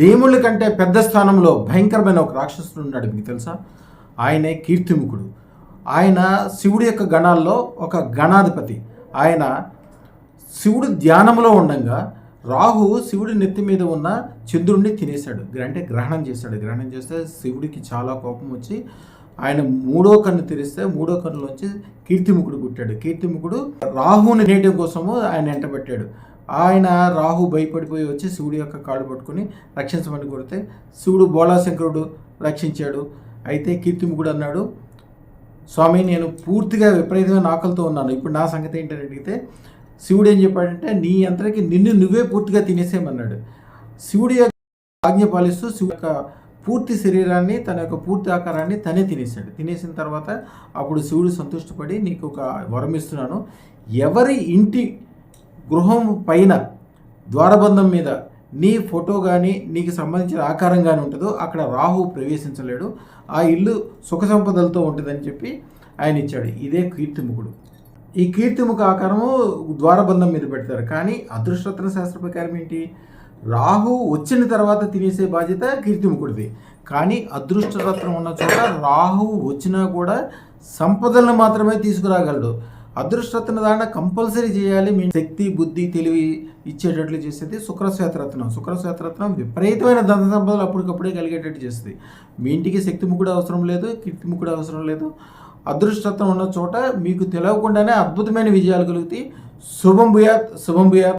దేవుళ్ళ కంటే పెద్ద స్థానంలో భయంకరమైన ఒక రాక్షసుడు ఉన్నాడు, మీకు తెలుసా? ఆయనే కీర్తిముఖుడు. ఆయన శివుడి యొక్క గణాల్లో ఒక గణాధిపతి. ఆయన శివుడు ధ్యానంలో ఉండగా రాహువు శివుడి నెత్తి మీద ఉన్న చంద్రుడిని తినేశాడు, అంటే గ్రహణం చేశాడు. గ్రహణం చేస్తే శివుడికి చాలా కోపం వచ్చి ఆయన మూడో కన్ను తెరిస్తే మూడో కన్నులోంచి కీర్తిముఖుడు పుట్టాడు. కీర్తిముఖుడు రాహువుని నేయడం కోసము ఆయన వెంటబెట్టాడు. ఆయన రాహు భయపడిపోయి వచ్చి శివుడి యొక్క కాళ్ళు పట్టుకొని రక్షించమని కొడితే శివుడు బోళాశంకరుడు రక్షించాడు. అయితే కీర్తిముఖుడు అన్నాడు, స్వామి నేను పూర్తిగా విపరీతమైన ఆకలితో ఉన్నాను, ఇప్పుడు నా సంగతి ఏంటని అడిగితే శివుడు ఏం చెప్పాడంటే నీ అంతరికి నిన్ను నువ్వే పూర్తిగా తినేసేయమన్నాడు. శివుడి యొక్క ఆజ్ఞ పాలిస్తూ శివుడి యొక్క పూర్తి శరీరాన్ని తన యొక్క పూర్తి ఆకారాన్ని తనే తినేశాడు. తినేసిన తర్వాత అప్పుడు శివుడు సంతుష్టపడి నీకు ఒక వరం ఇస్తున్నాను, ఎవరి ఇంటి గృహం పైన ద్వారబంధం మీద నీ ఫోటో కానీ నీకు సంబంధించిన ఆకారం కానీ ఉంటుందో అక్కడ రాహు ప్రవేశించలేడు, ఆ ఇల్లు సుఖ సంపదలతో ఉంటుందని చెప్పి ఆయన ఇచ్చాడు. ఇదే కీర్తిముఖుడు. ఈ కీర్తిముఖ ఆకారము ద్వారబంధం మీద పెడతారు. కానీ అదృష్టరత్న శాస్త్ర ప్రకారం ఏంటి, రాహు వచ్చిన తర్వాత తినేసే బాధ్యత కీర్తిముఖుడిది. కానీ అదృష్టరత్నం ఉన్న చోట రాహు వచ్చినా కూడా సంపదలను మాత్రమే తీసుకురాగలడు. అదృష్టరత్న దాంట్లో కంపల్సరీ చేయాలి, మీ శక్తి బుద్ధి తెలివి ఇచ్చేటట్లు చేసేది శుక్రశ్వేతరత్నం. శుక్రశ్వేతరత్నం విపరీతమైన ధన సంపదలు అప్పటికప్పుడే కలిగేటట్టు చేస్తుంది. మీ ఇంటికి శక్తిముఖుడు అవసరం లేదు, కీర్తిముఖుడు అవసరం లేదు. అదృష్టరత్నం ఉన్న చోట మీకు తెలియకుండానే అద్భుతమైన విజయాలు కలుగుతాయి. శుభం భూయాత్, శుభం భూయాత్.